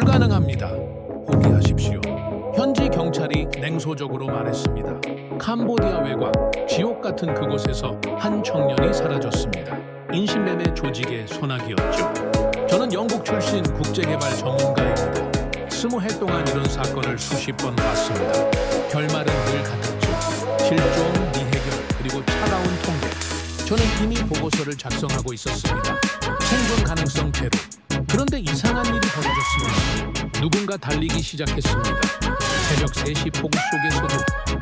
불가능합니다. 포기하십시오. 현지 경찰이 냉소적으로 말했습니다. 캄보디아 외곽, 지옥 같은 그곳에서 한 청년이 사라졌습니다. 인신매매 조직의 손아귀였죠. 저는 영국 출신 국제개발 전문가입니다. 20해 동안 이런 사건을 수십 번 봤습니다. 결말은 늘 같았죠. 실종, 미해결, 그리고 차가운 통계. 저는 이미 보고서를 작성하고 있었습니다. 생존 가능성 제로. 그런데 이상한 일이 벌어졌습니다. 누군가 달리기 시작했습니다. 새벽 3시 폭우 속에서도,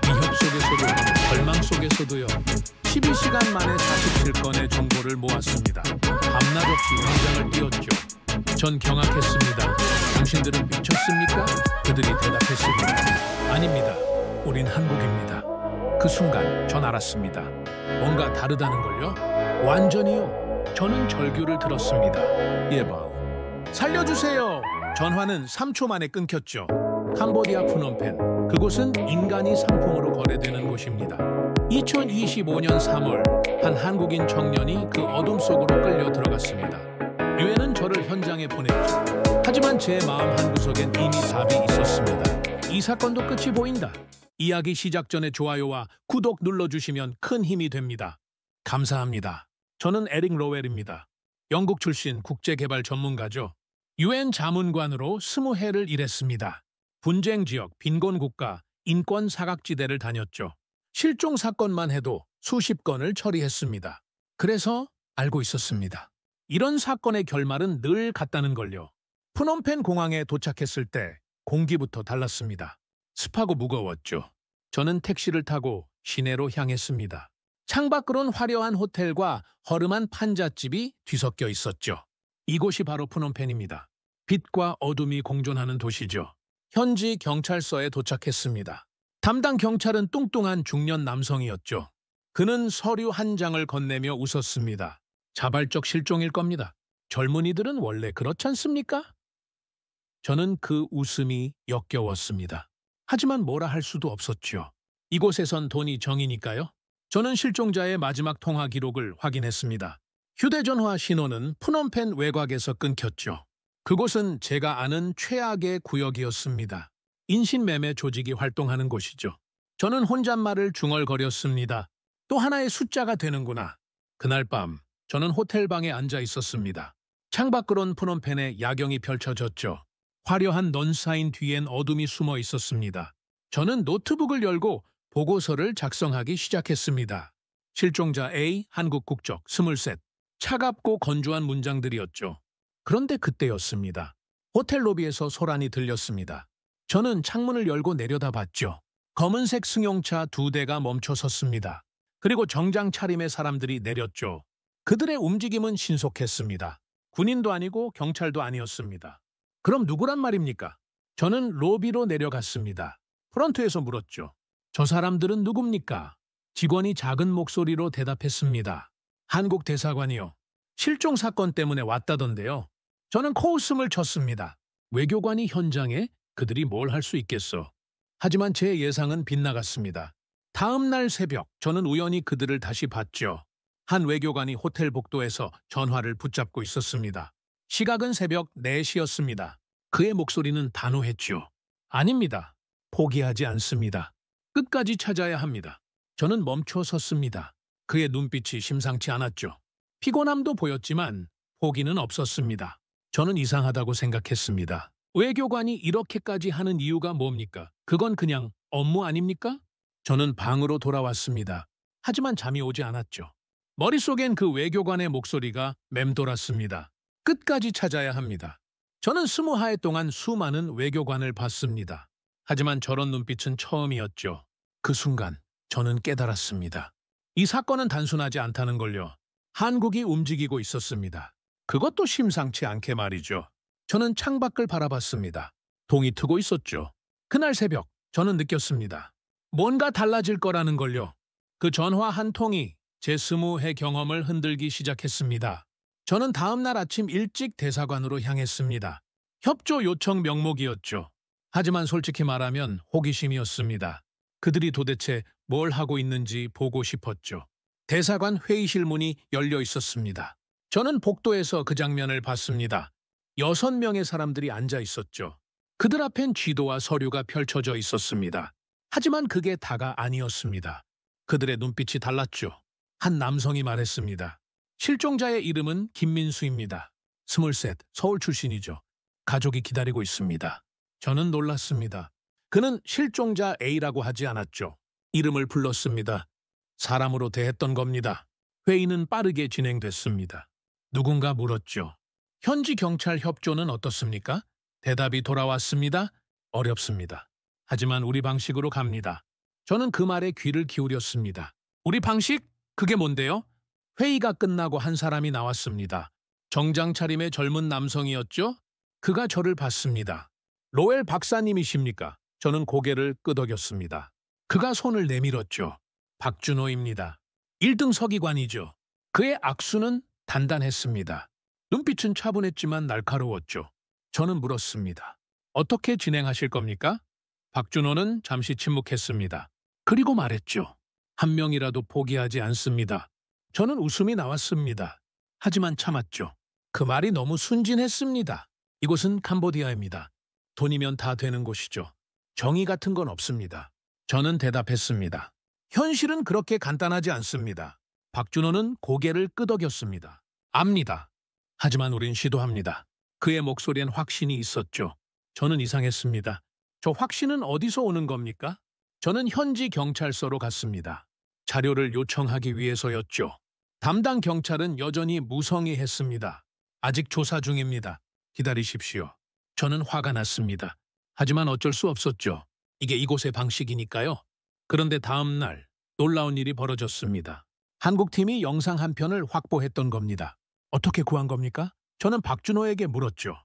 위협 속에서도, 절망 속에서도요. 12시간 만에 47건의 정보를 모았습니다. 밤낮 없이 현장을 뛰었죠. 전 경악했습니다. 당신들은 미쳤습니까? 그들이 대답했습니다. 아닙니다. 우린 한국입니다. 그 순간 전 알았습니다. 뭔가 다르다는 걸요? 완전히요. 저는 절규를 들었습니다. 예방. 살려주세요. 전화는 3초 만에 끊겼죠. 캄보디아 프놈펜. 그곳은 인간이 상품으로 거래되는 곳입니다. 2025년 3월 한 한국인 청년이 그 어둠 속으로 끌려 들어갔습니다. 유엔은 저를 현장에 보냈죠. 하지만 제 마음 한구석엔 이미 답이 있었습니다. 이 사건도 끝이 보인다. 이야기 시작 전에 좋아요와 구독 눌러주시면 큰 힘이 됩니다. 감사합니다. 저는 에릭 로웰입니다. 영국 출신 국제개발 전문가죠. 유엔 자문관으로 20해를 일했습니다. 분쟁 지역, 빈곤 국가, 인권 사각지대를 다녔죠. 실종 사건만 해도 수십 건을 처리했습니다. 그래서 알고 있었습니다. 이런 사건의 결말은 늘 같다는 걸요. 프놈펜 공항에 도착했을 때 공기부터 달랐습니다. 습하고 무거웠죠. 저는 택시를 타고 시내로 향했습니다. 창밖으론 화려한 호텔과 허름한 판잣집이 뒤섞여 있었죠. 이곳이 바로 프놈펜입니다. 빛과 어둠이 공존하는 도시죠. 현지 경찰서에 도착했습니다. 담당 경찰은 뚱뚱한 중년 남성이었죠. 그는 서류 한 장을 건네며 웃었습니다. 자발적 실종일 겁니다. 젊은이들은 원래 그렇지 않습니까? 저는 그 웃음이 역겨웠습니다. 하지만 뭐라 할 수도 없었죠. 이곳에선 돈이 정이니까요. 저는 실종자의 마지막 통화 기록을 확인했습니다. 휴대전화 신호는 프놈펜 외곽에서 끊겼죠. 그곳은 제가 아는 최악의 구역이었습니다. 인신매매 조직이 활동하는 곳이죠. 저는 혼잣말을 중얼거렸습니다. 또 하나의 숫자가 되는구나. 그날 밤 저는 호텔방에 앉아 있었습니다. 창밖으론 프놈펜의 야경이 펼쳐졌죠. 화려한 넌사인 뒤엔 어둠이 숨어 있었습니다. 저는 노트북을 열고 보고서를 작성하기 시작했습니다. 실종자 A, 한국 국적, 23. 차갑고 건조한 문장들이었죠. 그런데 그때였습니다. 호텔 로비에서 소란이 들렸습니다. 저는 창문을 열고 내려다봤죠. 검은색 승용차 2대가 멈춰 섰습니다. 그리고 정장 차림의 사람들이 내렸죠. 그들의 움직임은 신속했습니다. 군인도 아니고 경찰도 아니었습니다. 그럼 누구란 말입니까? 저는 로비로 내려갔습니다. 프런트에서 물었죠. 저 사람들은 누굽니까? 직원이 작은 목소리로 대답했습니다. 한국 대사관이요. 실종 사건 때문에 왔다던데요. 저는 코웃음을 쳤습니다. 외교관이 현장에? 그들이 뭘 할 수 있겠어. 하지만 제 예상은 빗나갔습니다. 다음 날 새벽 저는 우연히 그들을 다시 봤죠. 한 외교관이 호텔 복도에서 전화를 붙잡고 있었습니다. 시각은 새벽 4시였습니다. 그의 목소리는 단호했죠. 아닙니다. 포기하지 않습니다. 끝까지 찾아야 합니다. 저는 멈춰 섰습니다. 그의 눈빛이 심상치 않았죠. 피곤함도 보였지만 포기는 없었습니다. 저는 이상하다고 생각했습니다. 외교관이 이렇게까지 하는 이유가 뭡니까? 그건 그냥 업무 아닙니까? 저는 방으로 돌아왔습니다. 하지만 잠이 오지 않았죠. 머릿속엔 그 외교관의 목소리가 맴돌았습니다. 끝까지 찾아야 합니다. 저는 20해 동안 수많은 외교관을 봤습니다. 하지만 저런 눈빛은 처음이었죠. 그 순간 저는 깨달았습니다. 이 사건은 단순하지 않다는 걸요. 한국이 움직이고 있었습니다. 그것도 심상치 않게 말이죠. 저는 창밖을 바라봤습니다. 동이 트고 있었죠. 그날 새벽 저는 느꼈습니다. 뭔가 달라질 거라는 걸요. 그 전화 한 통이 제 20해 경험을 흔들기 시작했습니다. 저는 다음 날 아침 일찍 대사관으로 향했습니다. 협조 요청 명목이었죠. 하지만 솔직히 말하면 호기심이었습니다. 그들이 도대체 뭘 하고 있는지 보고 싶었죠. 대사관 회의실 문이 열려 있었습니다. 저는 복도에서 그 장면을 봤습니다. 6명의 사람들이 앉아 있었죠. 그들 앞엔 지도와 서류가 펼쳐져 있었습니다. 하지만 그게 다가 아니었습니다. 그들의 눈빛이 달랐죠. 한 남성이 말했습니다. 실종자의 이름은 김민수입니다. 23, 서울 출신이죠. 가족이 기다리고 있습니다. 저는 놀랐습니다. 그는 실종자 A라고 하지 않았죠. 이름을 불렀습니다. 사람으로 대했던 겁니다. 회의는 빠르게 진행됐습니다. 누군가 물었죠. 현지 경찰 협조는 어떻습니까? 대답이 돌아왔습니다. 어렵습니다. 하지만 우리 방식으로 갑니다. 저는 그 말에 귀를 기울였습니다. 우리 방식? 그게 뭔데요? 회의가 끝나고 한 사람이 나왔습니다. 정장 차림의 젊은 남성이었죠? 그가 저를 봤습니다. 로엘 박사님이십니까? 저는 고개를 끄덕였습니다. 그가 손을 내밀었죠. 박준호입니다. 1등 서기관이죠. 그의 악수는 단단했습니다. 눈빛은 차분했지만 날카로웠죠. 저는 물었습니다. 어떻게 진행하실 겁니까? 박준호는 잠시 침묵했습니다. 그리고 말했죠. 한 명이라도 포기하지 않습니다. 저는 웃음이 나왔습니다. 하지만 참았죠. 그 말이 너무 순진했습니다. 이곳은 캄보디아입니다. 돈이면 다 되는 곳이죠. 정의 같은 건 없습니다. 저는 대답했습니다. 현실은 그렇게 간단하지 않습니다. 박준호는 고개를 끄덕였습니다. 압니다. 하지만 우린 시도합니다. 그의 목소리엔 확신이 있었죠. 저는 이상했습니다. 저 확신은 어디서 오는 겁니까? 저는 현지 경찰서로 갔습니다. 자료를 요청하기 위해서였죠. 담당 경찰은 여전히 무성의했습니다. 아직 조사 중입니다. 기다리십시오. 저는 화가 났습니다. 하지만 어쩔 수 없었죠. 이게 이곳의 방식이니까요. 그런데 다음 날 놀라운 일이 벌어졌습니다. 한국팀이 영상 한 편을 확보했던 겁니다. 어떻게 구한 겁니까? 저는 박준호에게 물었죠.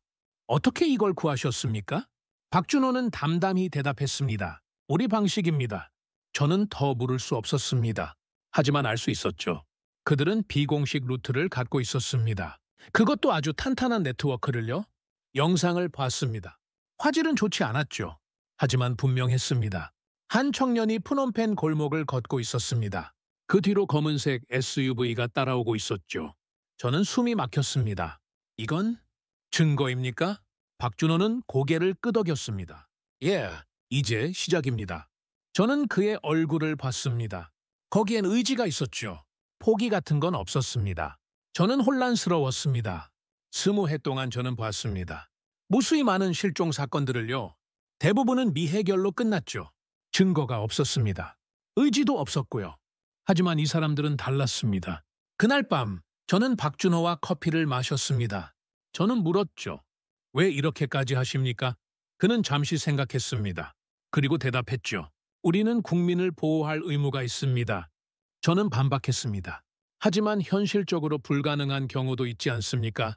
어떻게 이걸 구하셨습니까? 박준호는 담담히 대답했습니다. 우리 방식입니다. 저는 더 물을 수 없었습니다. 하지만 알 수 있었죠. 그들은 비공식 루트를 갖고 있었습니다. 그것도 아주 탄탄한 네트워크를요. 영상을 봤습니다. 화질은 좋지 않았죠. 하지만 분명했습니다. 한 청년이 푸놈펜 골목을 걷고 있었습니다. 그 뒤로 검은색 SUV가 따라오고 있었죠. 저는 숨이 막혔습니다. 이건 증거입니까? 박준호는 고개를 끄덕였습니다. 예, 이제 시작입니다. 저는 그의 얼굴을 봤습니다. 거기엔 의지가 있었죠. 포기 같은 건 없었습니다. 저는 혼란스러웠습니다. 20해 동안 저는 봤습니다. 무수히 많은 실종 사건들을요. 대부분은 미해결로 끝났죠. 증거가 없었습니다. 의지도 없었고요. 하지만 이 사람들은 달랐습니다. 그날 밤 저는 박준호와 커피를 마셨습니다. 저는 물었죠. 왜 이렇게까지 하십니까? 그는 잠시 생각했습니다. 그리고 대답했죠. 우리는 국민을 보호할 의무가 있습니다. 저는 반박했습니다. 하지만 현실적으로 불가능한 경우도 있지 않습니까?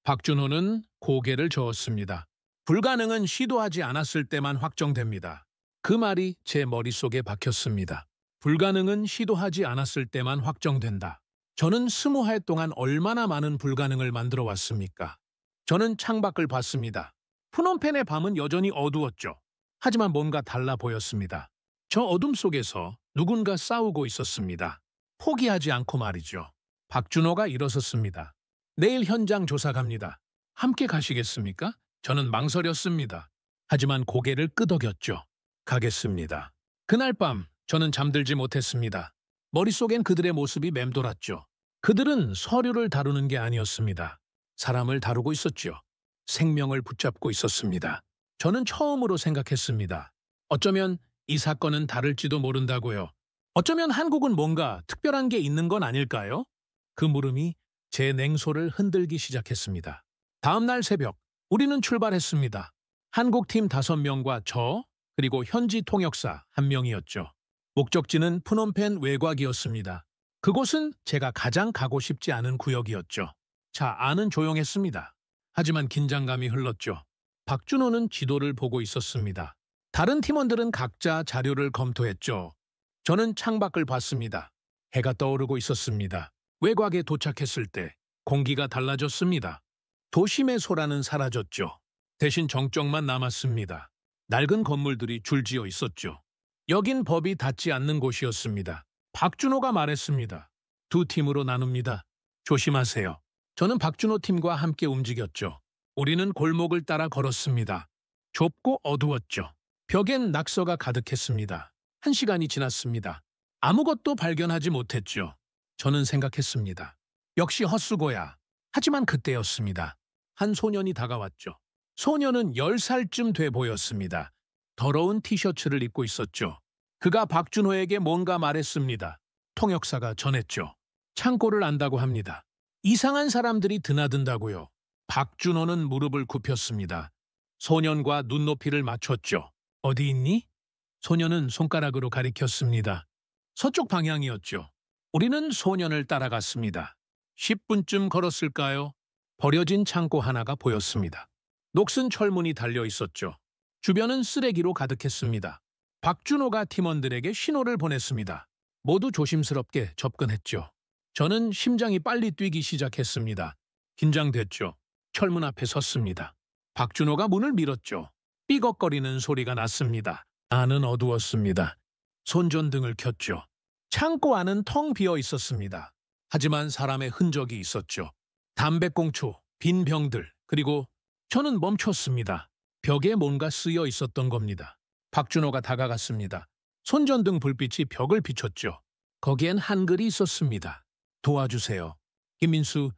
박준호는 고개를 저었습니다. 불가능은 시도하지 않았을 때만 확정됩니다. 그 말이 제 머릿속에 박혔습니다. 불가능은 시도하지 않았을 때만 확정된다. 저는 20해 동안 얼마나 많은 불가능을 만들어 왔습니까? 저는 창밖을 봤습니다. 푸놈펜의 밤은 여전히 어두웠죠. 하지만 뭔가 달라 보였습니다. 저 어둠 속에서 누군가 싸우고 있었습니다. 포기하지 않고 말이죠. 박준호가 일어섰습니다. 내일 현장 조사 갑니다. 함께 가시겠습니까? 저는 망설였습니다. 하지만 고개를 끄덕였죠. 가겠습니다. 그날 밤 저는 잠들지 못했습니다. 머릿속엔 그들의 모습이 맴돌았죠. 그들은 서류를 다루는 게 아니었습니다. 사람을 다루고 있었죠. 생명을 붙잡고 있었습니다. 저는 처음으로 생각했습니다. 어쩌면 이 사건은 다를지도 모른다고요. 어쩌면 한국은 뭔가 특별한 게 있는 건 아닐까요? 그 물음이 제 냉소를 흔들기 시작했습니다. 다음 날 새벽, 우리는 출발했습니다. 한국팀 5명과 저, 그리고 현지 통역사 1명이었죠. 목적지는 푸놈펜 외곽이었습니다. 그곳은 제가 가장 가고 싶지 않은 구역이었죠. 자, 안은 조용했습니다. 하지만 긴장감이 흘렀죠. 박준호는 지도를 보고 있었습니다. 다른 팀원들은 각자 자료를 검토했죠. 저는 창밖을 봤습니다. 해가 떠오르고 있었습니다. 외곽에 도착했을 때 공기가 달라졌습니다. 도심의 소라는 사라졌죠. 대신 정적만 남았습니다. 낡은 건물들이 줄지어 있었죠. 여긴 법이 닿지 않는 곳이었습니다. 박준호가 말했습니다. 2팀으로 나눕니다. 조심하세요. 저는 박준호 팀과 함께 움직였죠. 우리는 골목을 따라 걸었습니다. 좁고 어두웠죠. 벽엔 낙서가 가득했습니다. 1시간이 지났습니다. 아무것도 발견하지 못했죠. 저는 생각했습니다. 역시 헛수고야. 하지만 그때였습니다. 한 소년이 다가왔죠. 소년은 10살쯤 돼 보였습니다. 더러운 티셔츠를 입고 있었죠. 그가 박준호에게 뭔가 말했습니다. 통역사가 전했죠. 창고를 안다고 합니다. 이상한 사람들이 드나든다고요. 박준호는 무릎을 굽혔습니다. 소년과 눈높이를 맞췄죠. 어디 있니? 소년은 손가락으로 가리켰습니다. 서쪽 방향이었죠. 우리는 소년을 따라갔습니다. 10분쯤 걸었을까요? 버려진 창고 하나가 보였습니다. 녹슨 철문이 달려 있었죠. 주변은 쓰레기로 가득했습니다. 박준호가 팀원들에게 신호를 보냈습니다. 모두 조심스럽게 접근했죠. 저는 심장이 빨리 뛰기 시작했습니다. 긴장됐죠. 철문 앞에 섰습니다. 박준호가 문을 밀었죠. 삐걱거리는 소리가 났습니다. 안은 어두웠습니다. 손전등을 켰죠. 창고 안은 텅 비어 있었습니다. 하지만 사람의 흔적이 있었죠. 담배꽁초, 빈 병들, 그리고 저는 멈췄습니다. 벽에 뭔가 쓰여 있었던 겁니다. 박준호가 다가갔습니다. 손전등 불빛이 벽을 비췄죠. 거기엔 한글이 있었습니다. 도와주세요. 김민수,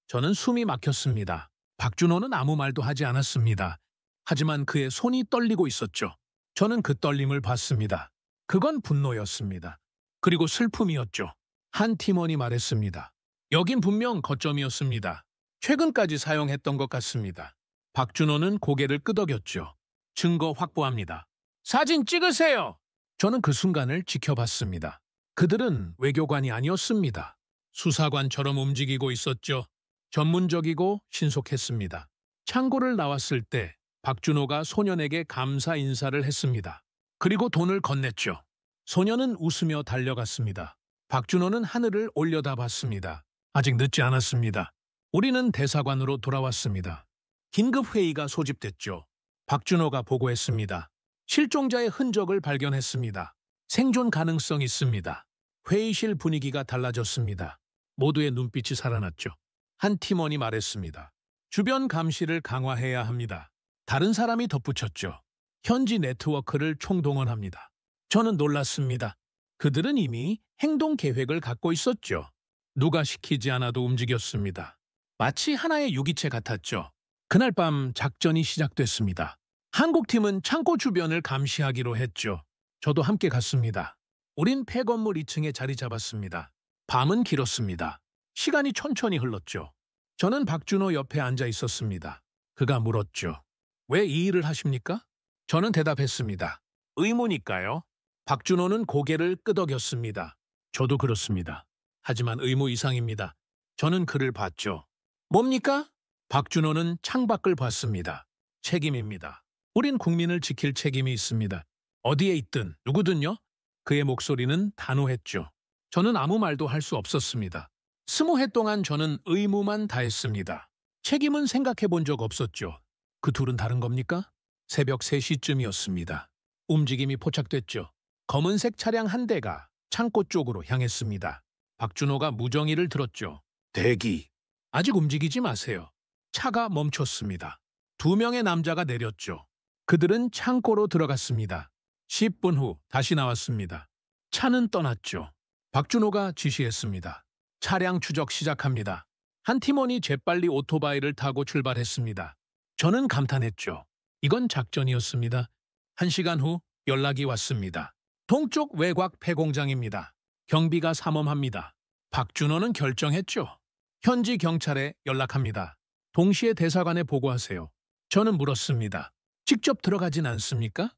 저는 숨이 막혔습니다. 박준호는 아무 말도 하지 않았습니다. 하지만 그의 손이 떨리고 있었죠. 저는 그 떨림을 봤습니다. 그건 분노였습니다. 그리고 슬픔이었죠. 한 팀원이 말했습니다. 여긴 분명 거점이었습니다. 최근까지 사용했던 것 같습니다. 박준호는 고개를 끄덕였죠. 증거 확보합니다. 사진 찍으세요! 저는 그 순간을 지켜봤습니다. 그들은 외교관이 아니었습니다. 수사관처럼 움직이고 있었죠. 전문적이고 신속했습니다. 창고를 나왔을 때 박준호가 소년에게 감사 인사를 했습니다. 그리고 돈을 건넸죠. 소년은 웃으며 달려갔습니다. 박준호는 하늘을 올려다봤습니다. 아직 늦지 않았습니다. 우리는 대사관으로 돌아왔습니다. 긴급 회의가 소집됐죠. 박준호가 보고했습니다. 실종자의 흔적을 발견했습니다. 생존 가능성 있습니다. 회의실 분위기가 달라졌습니다. 모두의 눈빛이 살아났죠. 한 팀원이 말했습니다. 주변 감시를 강화해야 합니다. 다른 사람이 덧붙였죠. 현지 네트워크를 총동원합니다. 저는 놀랐습니다. 그들은 이미 행동 계획을 갖고 있었죠. 누가 시키지 않아도 움직였습니다. 마치 하나의 유기체 같았죠. 그날 밤 작전이 시작됐습니다. 한국팀은 창고 주변을 감시하기로 했죠. 저도 함께 갔습니다. 우린 폐건물 2층에 자리 잡았습니다. 밤은 길었습니다. 시간이 천천히 흘렀죠. 저는 박준호 옆에 앉아 있었습니다. 그가 물었죠. 왜 이 일을 하십니까? 저는 대답했습니다. 의무니까요. 박준호는 고개를 끄덕였습니다. 저도 그렇습니다. 하지만 의무 이상입니다. 저는 그를 봤죠. 뭡니까? 박준호는 창밖을 봤습니다. 책임입니다. 우린 국민을 지킬 책임이 있습니다. 어디에 있든 누구든요. 그의 목소리는 단호했죠. 저는 아무 말도 할 수 없었습니다. 20해 동안 저는 의무만 다했습니다. 책임은 생각해 본 적 없었죠. 그 둘은 다른 겁니까? 새벽 3시쯤이었습니다. 움직임이 포착됐죠. 검은색 차량 한 대가 창고 쪽으로 향했습니다. 박준호가 무정의를 들었죠. 대기. 아직 움직이지 마세요. 차가 멈췄습니다. 2명의 남자가 내렸죠. 그들은 창고로 들어갔습니다. 10분 후 다시 나왔습니다. 차는 떠났죠. 박준호가 지시했습니다. 차량 추적 시작합니다. 한 팀원이 재빨리 오토바이를 타고 출발했습니다. 저는 감탄했죠. 이건 작전이었습니다. 1시간 후 연락이 왔습니다. 동쪽 외곽 폐공장입니다. 경비가 삼엄합니다. 박준호는 결정했죠. 현지 경찰에 연락합니다. 동시에 대사관에 보고하세요. 저는 물었습니다. 직접 들어가진 않습니까?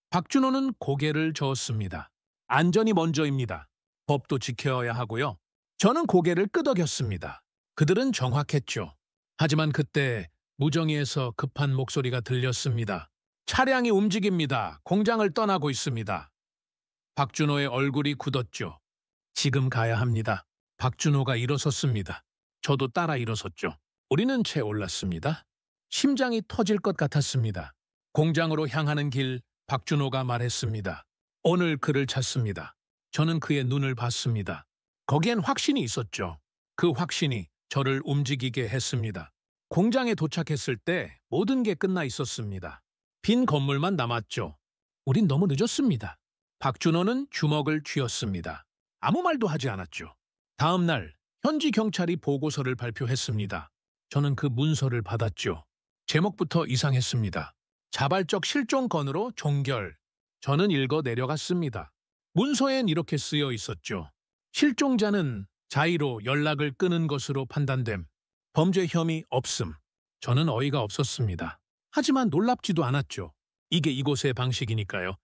박준호는 고개를 저었습니다. 안전이 먼저입니다. 법도 지켜야 하고요. 저는 고개를 끄덕였습니다. 그들은 정확했죠. 하지만 그때 무정위에서 급한 목소리가 들렸습니다. 차량이 움직입니다. 공장을 떠나고 있습니다. 박준호의 얼굴이 굳었죠. 지금 가야 합니다. 박준호가 일어섰습니다. 저도 따라 일어섰죠. 우리는 채 올랐습니다. 심장이 터질 것 같았습니다. 공장으로 향하는 길 박준호가 말했습니다. 오늘 그를 찾습니다. 저는 그의 눈을 봤습니다. 거기엔 확신이 있었죠. 그 확신이 저를 움직이게 했습니다. 공장에 도착했을 때 모든 게 끝나 있었습니다. 빈 건물만 남았죠. 우린 너무 늦었습니다. 박준호는 주먹을 쥐었습니다. 아무 말도 하지 않았죠. 다음 날 현지 경찰이 보고서를 발표했습니다. 저는 그 문서를 받았죠. 제목부터 이상했습니다. 자발적 실종 건으로 종결. 저는 읽어 내려갔습니다. 문서엔 이렇게 쓰여 있었죠. 실종자는 자의로 연락을 끊은 것으로 판단됨. 범죄 혐의 없음. 저는 어이가 없었습니다. 하지만 놀랍지도 않았죠. 이게 이곳의 방식이니까요.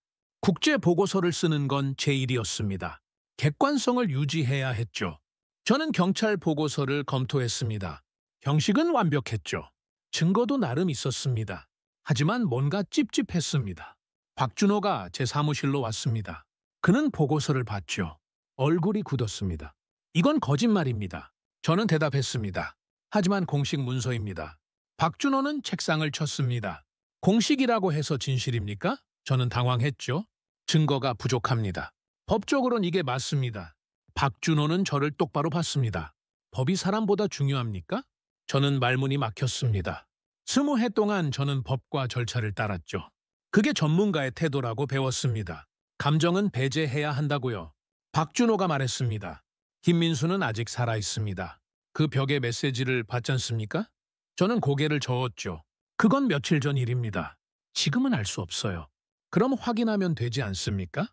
국제 보고서를 쓰는 건 제 일이었습니다. 객관성을 유지해야 했죠. 저는 경찰 보고서를 검토했습니다. 형식은 완벽했죠. 증거도 나름 있었습니다. 하지만 뭔가 찝찝했습니다. 박준호가 제 사무실로 왔습니다. 그는 보고서를 봤죠. 얼굴이 굳었습니다. 이건 거짓말입니다. 저는 대답했습니다. 하지만 공식 문서입니다. 박준호는 책상을 쳤습니다. 공식이라고 해서 진실입니까? 저는 당황했죠. 증거가 부족합니다. 법적으론 이게 맞습니다. 박준호는 저를 똑바로 봤습니다. 법이 사람보다 중요합니까? 저는 말문이 막혔습니다. 20해 동안 저는 법과 절차를 따랐죠. 그게 전문가의 태도라고 배웠습니다. 감정은 배제해야 한다고요. 박준호가 말했습니다. 김민수는 아직 살아있습니다. 그 벽에 메시지를 받지 않습니까? 저는 고개를 저었죠. 그건 며칠 전 일입니다. 지금은 알 수 없어요. 그럼 확인하면 되지 않습니까?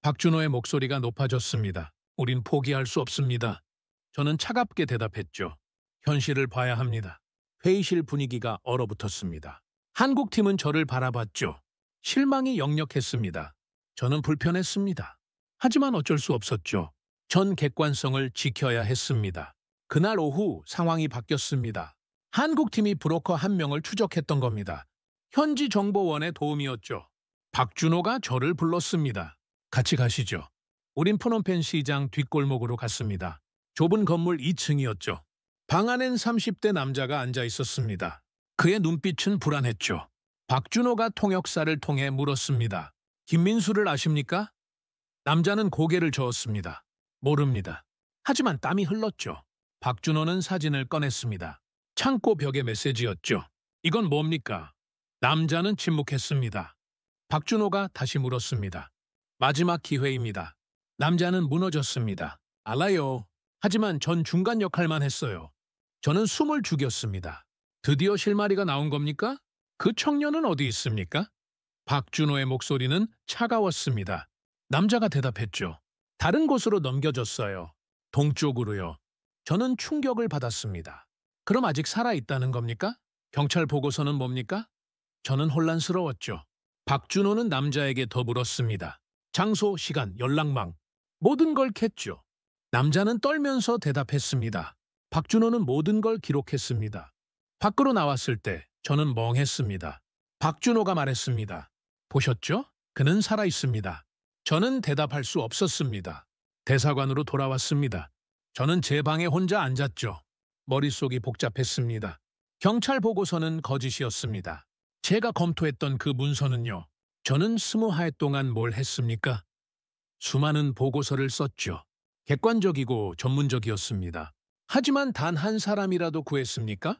박준호의 목소리가 높아졌습니다. 우린 포기할 수 없습니다. 저는 차갑게 대답했죠. 현실을 봐야 합니다. 회의실 분위기가 얼어붙었습니다. 한국팀은 저를 바라봤죠. 실망이 역력했습니다. 저는 불편했습니다. 하지만 어쩔 수 없었죠. 전 객관성을 지켜야 했습니다. 그날 오후 상황이 바뀌었습니다. 한국팀이 브로커 한 명을 추적했던 겁니다. 현지 정보원의 도움이었죠. 박준호가 저를 불렀습니다. 같이 가시죠. 우린 프놈펜 시장 뒷골목으로 갔습니다. 좁은 건물 2층이었죠. 방 안엔 30대 남자가 앉아 있었습니다. 그의 눈빛은 불안했죠. 박준호가 통역사를 통해 물었습니다. 김민수를 아십니까? 남자는 고개를 저었습니다. 모릅니다. 하지만 땀이 흘렀죠. 박준호는 사진을 꺼냈습니다. 창고 벽의 메시지였죠. 이건 뭡니까? 남자는 침묵했습니다. 박준호가 다시 물었습니다. 마지막 기회입니다. 남자는 무너졌습니다. 알아요. 하지만 전 중간 역할만 했어요. 저는 숨을 죽였습니다. 드디어 실마리가 나온 겁니까? 그 청년은 어디 있습니까? 박준호의 목소리는 차가웠습니다. 남자가 대답했죠. 다른 곳으로 넘겨졌어요. 동쪽으로요. 저는 충격을 받았습니다. 그럼 아직 살아있다는 겁니까? 경찰 보고서는 뭡니까? 저는 혼란스러웠죠. 박준호는 남자에게 더 물었습니다. 장소, 시간, 연락망, 모든 걸 캤죠. 남자는 떨면서 대답했습니다. 박준호는 모든 걸 기록했습니다. 밖으로 나왔을 때 저는 멍했습니다. 박준호가 말했습니다. 보셨죠? 그는 살아있습니다. 저는 대답할 수 없었습니다. 대사관으로 돌아왔습니다. 저는 제 방에 혼자 앉았죠. 머릿속이 복잡했습니다. 경찰 보고서는 거짓이었습니다. 제가 검토했던 그 문서는요. 저는 20해 동안 뭘 했습니까? 수많은 보고서를 썼죠. 객관적이고 전문적이었습니다. 하지만 단 한 사람이라도 구했습니까?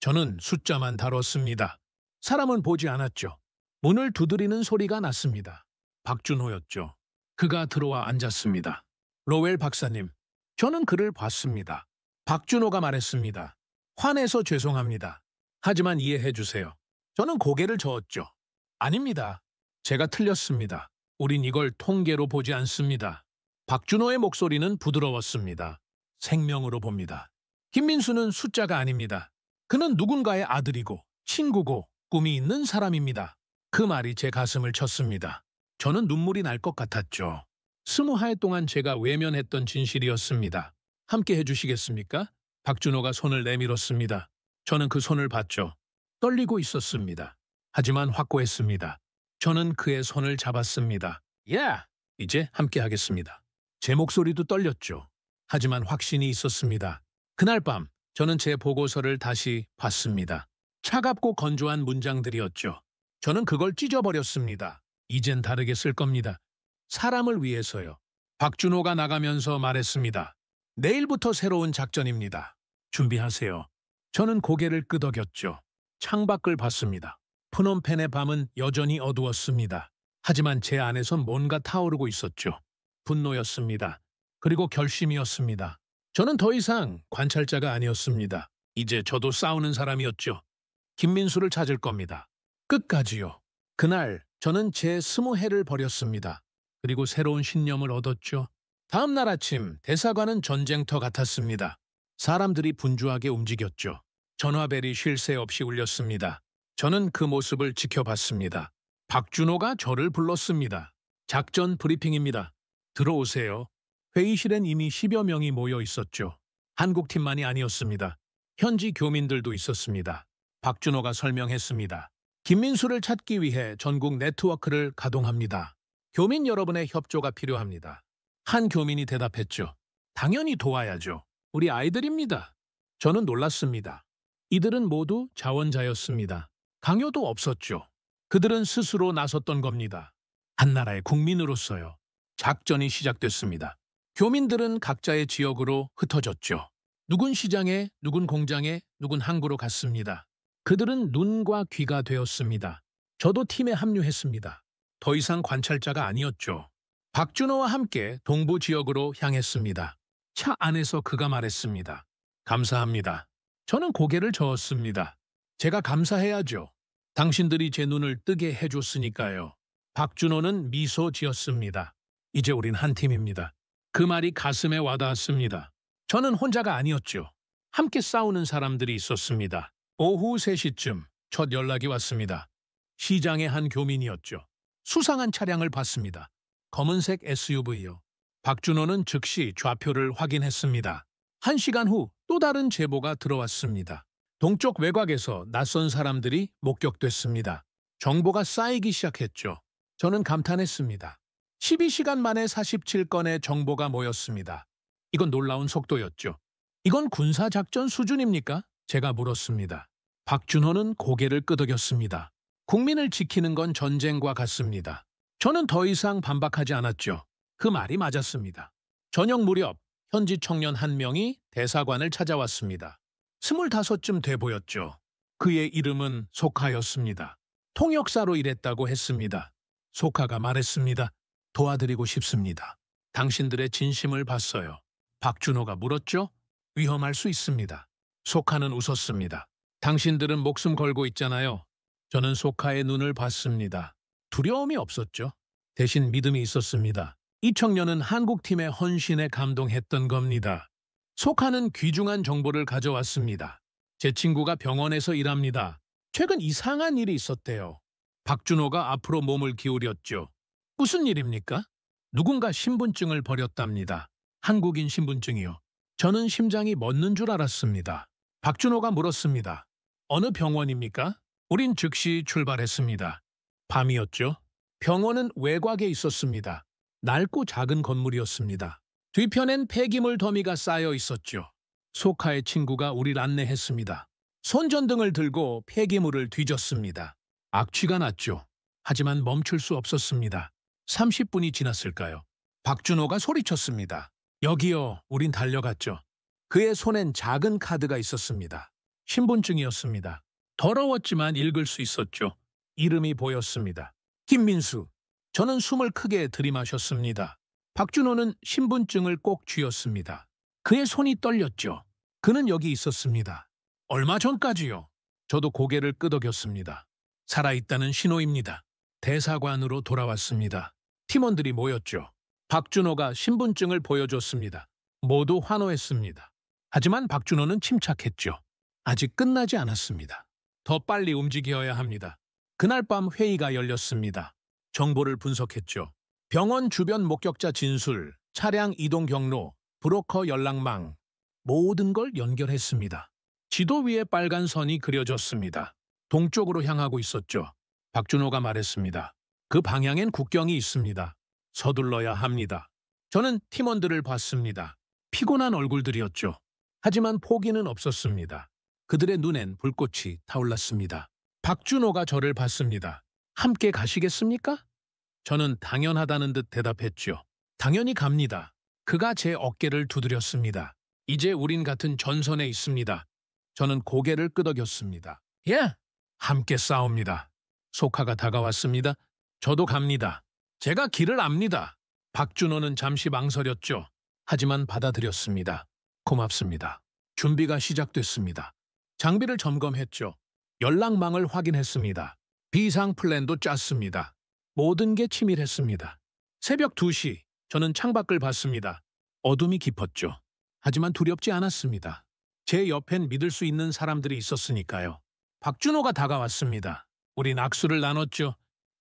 저는 숫자만 다뤘습니다. 사람은 보지 않았죠. 문을 두드리는 소리가 났습니다. 박준호였죠. 그가 들어와 앉았습니다. 로웰 박사님, 저는 그를 봤습니다. 박준호가 말했습니다. 화내서 죄송합니다. 하지만 이해해 주세요. 저는 고개를 저었죠. 아닙니다. 제가 틀렸습니다. 우린 이걸 통계로 보지 않습니다. 박준호의 목소리는 부드러웠습니다. 생명으로 봅니다. 김민수는 숫자가 아닙니다. 그는 누군가의 아들이고 친구고 꿈이 있는 사람입니다. 그 말이 제 가슴을 쳤습니다. 저는 눈물이 날 것 같았죠. 20해 동안 제가 외면했던 진실이었습니다. 함께 해주시겠습니까? 박준호가 손을 내밀었습니다. 저는 그 손을 봤죠. 떨리고 있었습니다. 하지만 확고했습니다. 저는 그의 손을 잡았습니다. 이제 함께 하겠습니다. 제 목소리도 떨렸죠. 하지만 확신이 있었습니다. 그날 밤 저는 제 보고서를 다시 봤습니다. 차갑고 건조한 문장들이었죠. 저는 그걸 찢어버렸습니다. 이젠 다르게 쓸 겁니다. 사람을 위해서요. 박준호가 나가면서 말했습니다. 내일부터 새로운 작전입니다. 준비하세요. 저는 고개를 끄덕였죠. 창밖을 봤습니다. 프놈펜의 밤은 여전히 어두웠습니다. 하지만 제 안에선 뭔가 타오르고 있었죠. 분노였습니다. 그리고 결심이었습니다. 저는 더 이상 관찰자가 아니었습니다. 이제 저도 싸우는 사람이었죠. 김민수를 찾을 겁니다. 끝까지요. 그날 저는 제 20해를 버렸습니다. 그리고 새로운 신념을 얻었죠. 다음 날 아침 대사관은 전쟁터 같았습니다. 사람들이 분주하게 움직였죠. 전화벨이 쉴 새 없이 울렸습니다. 저는 그 모습을 지켜봤습니다. 박준호가 저를 불렀습니다. 작전 브리핑입니다. 들어오세요. 회의실엔 이미 10여 명이 모여 있었죠. 한국팀만이 아니었습니다. 현지 교민들도 있었습니다. 박준호가 설명했습니다. 김민수를 찾기 위해 전국 네트워크를 가동합니다. 교민 여러분의 협조가 필요합니다. 한 교민이 대답했죠. 당연히 도와야죠. 우리 아이들입니다. 저는 놀랐습니다. 이들은 모두 자원자였습니다. 강요도 없었죠. 그들은 스스로 나섰던 겁니다. 한나라의 국민으로서요. 작전이 시작됐습니다. 교민들은 각자의 지역으로 흩어졌죠. 누군 시장에, 누군 공장에, 누군 항구로 갔습니다. 그들은 눈과 귀가 되었습니다. 저도 팀에 합류했습니다. 더 이상 관찰자가 아니었죠. 박준호와 함께 동부 지역으로 향했습니다. 차 안에서 그가 말했습니다. 감사합니다. 저는 고개를 저었습니다. 제가 감사해야죠. 당신들이 제 눈을 뜨게 해줬으니까요. 박준호는 미소 지었습니다. 이제 우린 한 팀입니다. 그 말이 가슴에 와닿았습니다. 저는 혼자가 아니었죠. 함께 싸우는 사람들이 있었습니다. 오후 3시쯤 첫 연락이 왔습니다. 시장의 한 교민이었죠. 수상한 차량을 봤습니다. 검은색 SUV요. 박준호는 즉시 좌표를 확인했습니다. 1시간 후 또 다른 제보가 들어왔습니다. 동쪽 외곽에서 낯선 사람들이 목격됐습니다. 정보가 쌓이기 시작했죠. 저는 감탄했습니다. 12시간 만에 47건의 정보가 모였습니다. 이건 놀라운 속도였죠. 이건 군사작전 수준입니까? 제가 물었습니다. 박준호는 고개를 끄덕였습니다. 국민을 지키는 건 전쟁과 같습니다. 저는 더 이상 반박하지 않았죠. 그 말이 맞았습니다. 저녁 무렵 현지 청년 한 명이 대사관을 찾아왔습니다. 25쯤 돼 보였죠. 그의 이름은 소카였습니다. 통역사로 일했다고 했습니다. 소카가 말했습니다. 도와드리고 싶습니다. 당신들의 진심을 봤어요. 박준호가 물었죠. 위험할 수 있습니다. 소카는 웃었습니다. 당신들은 목숨 걸고 있잖아요. 저는 소카의 눈을 봤습니다. 두려움이 없었죠. 대신 믿음이 있었습니다. 이 청년은 한국팀의 헌신에 감동했던 겁니다. 소카는 귀중한 정보를 가져왔습니다. 제 친구가 병원에서 일합니다. 최근 이상한 일이 있었대요. 박준호가 앞으로 몸을 기울였죠. 무슨 일입니까? 누군가 신분증을 버렸답니다. 한국인 신분증이요. 저는 심장이 멎는 줄 알았습니다. 박준호가 물었습니다. 어느 병원입니까? 우린 즉시 출발했습니다. 밤이었죠. 병원은 외곽에 있었습니다. 낡고 작은 건물이었습니다. 뒤편엔 폐기물 더미가 쌓여 있었죠. 소카의 친구가 우리를 안내했습니다. 손전등을 들고 폐기물을 뒤졌습니다. 악취가 났죠. 하지만 멈출 수 없었습니다. 30분이 지났을까요? 박준호가 소리쳤습니다. 여기요. 우린 달려갔죠. 그의 손엔 작은 카드가 있었습니다. 신분증이었습니다. 더러웠지만 읽을 수 있었죠. 이름이 보였습니다. 김민수. 저는 숨을 크게 들이마셨습니다. 박준호는 신분증을 꼭 쥐었습니다. 그의 손이 떨렸죠. 그는 여기 있었습니다. 얼마 전까지요. 저도 고개를 끄덕였습니다. 살아있다는 신호입니다. 대사관으로 돌아왔습니다. 팀원들이 모였죠. 박준호가 신분증을 보여줬습니다. 모두 환호했습니다. 하지만 박준호는 침착했죠. 아직 끝나지 않았습니다. 더 빨리 움직여야 합니다. 그날 밤 회의가 열렸습니다. 정보를 분석했죠. 병원 주변 목격자 진술, 차량 이동 경로, 브로커 연락망, 모든 걸 연결했습니다. 지도 위에 빨간 선이 그려졌습니다. 동쪽으로 향하고 있었죠. 박준호가 말했습니다. 그 방향엔 국경이 있습니다. 서둘러야 합니다. 저는 팀원들을 봤습니다. 피곤한 얼굴들이었죠. 하지만 포기는 없었습니다. 그들의 눈엔 불꽃이 타올랐습니다. 박준호가 저를 봤습니다. 함께 가시겠습니까? 저는 당연하다는 듯 대답했죠. 당연히 갑니다. 그가 제 어깨를 두드렸습니다. 이제 우린 같은 전선에 있습니다. 저는 고개를 끄덕였습니다. 예, 함께 싸웁니다. 소카가 다가왔습니다. 저도 갑니다. 제가 길을 압니다. 박준호는 잠시 망설였죠. 하지만 받아들였습니다. 고맙습니다. 준비가 시작됐습니다. 장비를 점검했죠. 연락망을 확인했습니다. 비상 플랜도 짰습니다. 모든 게 치밀했습니다. 새벽 2시, 저는 창밖을 봤습니다. 어둠이 깊었죠. 하지만 두렵지 않았습니다. 제 옆엔 믿을 수 있는 사람들이 있었으니까요. 박준호가 다가왔습니다. 우린 악수를 나눴죠.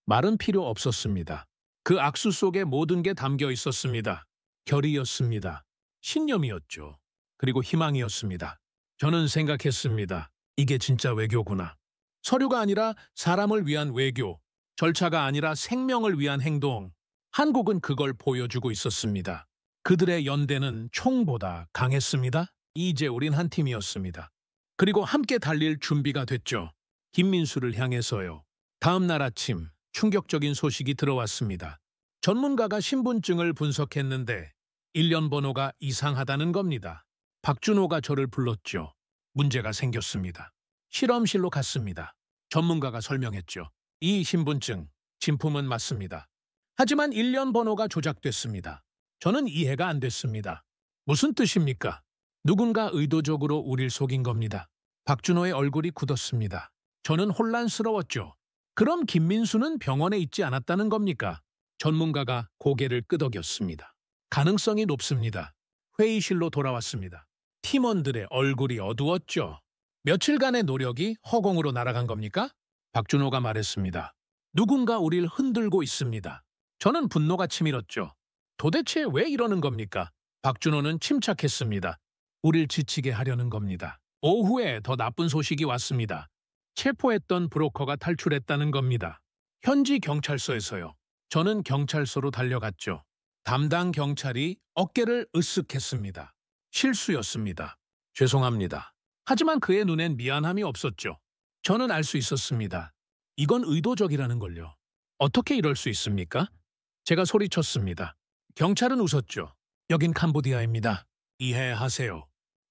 말은 필요 없었습니다. 그 악수 속에 모든 게 담겨 있었습니다. 결의였습니다. 신념이었죠. 그리고 희망이었습니다. 저는 생각했습니다. 이게 진짜 외교구나. 서류가 아니라 사람을 위한 외교, 절차가 아니라 생명을 위한 행동. 한국은 그걸 보여주고 있었습니다. 그들의 연대는 총보다 강했습니다. 이제 우린 한 팀이었습니다. 그리고 함께 달릴 준비가 됐죠. 김민수를 향해서요. 다음 날 아침 충격적인 소식이 들어왔습니다. 전문가가 신분증을 분석했는데 1년 번호가 이상하다는 겁니다. 박준호가 저를 불렀죠. 문제가 생겼습니다. 실험실로 갔습니다. 전문가가 설명했죠. 이 신분증, 진품은 맞습니다. 하지만 1년 번호가 조작됐습니다. 저는 이해가 안 됐습니다. 무슨 뜻입니까? 누군가 의도적으로 우릴 속인 겁니다. 박준호의 얼굴이 굳었습니다. 저는 혼란스러웠죠. 그럼 김민수는 병원에 있지 않았다는 겁니까? 전문가가 고개를 끄덕였습니다. 가능성이 높습니다. 회의실로 돌아왔습니다. 팀원들의 얼굴이 어두웠죠. 며칠간의 노력이 허공으로 날아간 겁니까? 박준호가 말했습니다. 누군가 우릴 흔들고 있습니다. 저는 분노가 치밀었죠. 도대체 왜 이러는 겁니까? 박준호는 침착했습니다. 우릴 지치게 하려는 겁니다. 오후에 더 나쁜 소식이 왔습니다. 체포했던 브로커가 탈출했다는 겁니다. 현지 경찰서에서요. 저는 경찰서로 달려갔죠. 담당 경찰이 어깨를 으쓱했습니다. 실수였습니다. 죄송합니다. 하지만 그의 눈엔 미안함이 없었죠. 저는 알 수 있었습니다. 이건 의도적이라는 걸요. 어떻게 이럴 수 있습니까? 제가 소리쳤습니다. 경찰은 웃었죠. 여긴 캄보디아입니다. 이해하세요.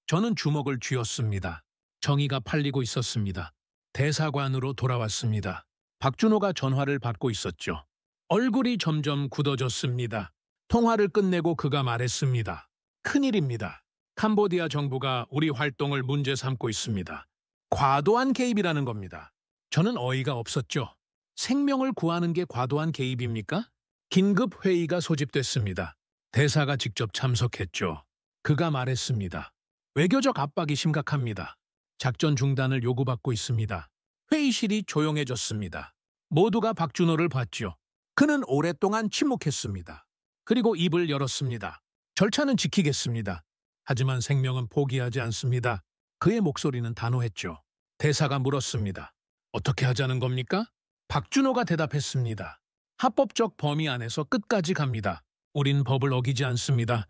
저는 주먹을 쥐었습니다. 정의가 팔리고 있었습니다. 대사관으로 돌아왔습니다. 박준호가 전화를 받고 있었죠. 얼굴이 점점 굳어졌습니다. 통화를 끝내고 그가 말했습니다. 큰일입니다. 캄보디아 정부가 우리 활동을 문제 삼고 있습니다. 과도한 개입이라는 겁니다. 저는 어이가 없었죠. 생명을 구하는 게 과도한 개입입니까? 긴급 회의가 소집됐습니다. 대사가 직접 참석했죠. 그가 말했습니다. 외교적 압박이 심각합니다. 작전 중단을 요구받고 있습니다. 회의실이 조용해졌습니다. 모두가 박준호를 봤죠. 그는 오랫동안 침묵했습니다. 그리고 입을 열었습니다. 절차는 지키겠습니다. 하지만 생명은 포기하지 않습니다. 그의 목소리는 단호했죠. 대사가 물었습니다. 어떻게 하자는 겁니까? 박준호가 대답했습니다. 합법적 범위 안에서 끝까지 갑니다. 우린 법을 어기지 않습니다.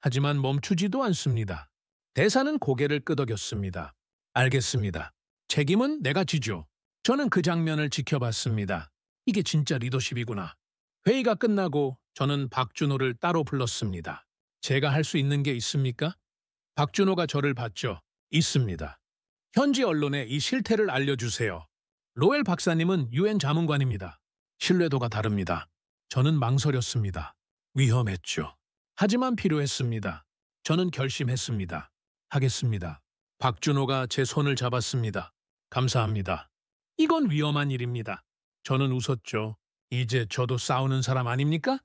하지만 멈추지도 않습니다. 대사는 고개를 끄덕였습니다. 알겠습니다. 책임은 내가 지죠. 저는 그 장면을 지켜봤습니다. 이게 진짜 리더십이구나. 회의가 끝나고 저는 박준호를 따로 불렀습니다. 제가 할 수 있는 게 있습니까? 박준호가 저를 봤죠. 있습니다. 현지 언론에 이 실태를 알려주세요. 로엘 박사님은 유엔 자문관입니다. 신뢰도가 다릅니다. 저는 망설였습니다. 위험했죠. 하지만 필요했습니다. 저는 결심했습니다. 하겠습니다. 박준호가 제 손을 잡았습니다. 감사합니다. 이건 위험한 일입니다. 저는 웃었죠. 이제 저도 싸우는 사람 아닙니까?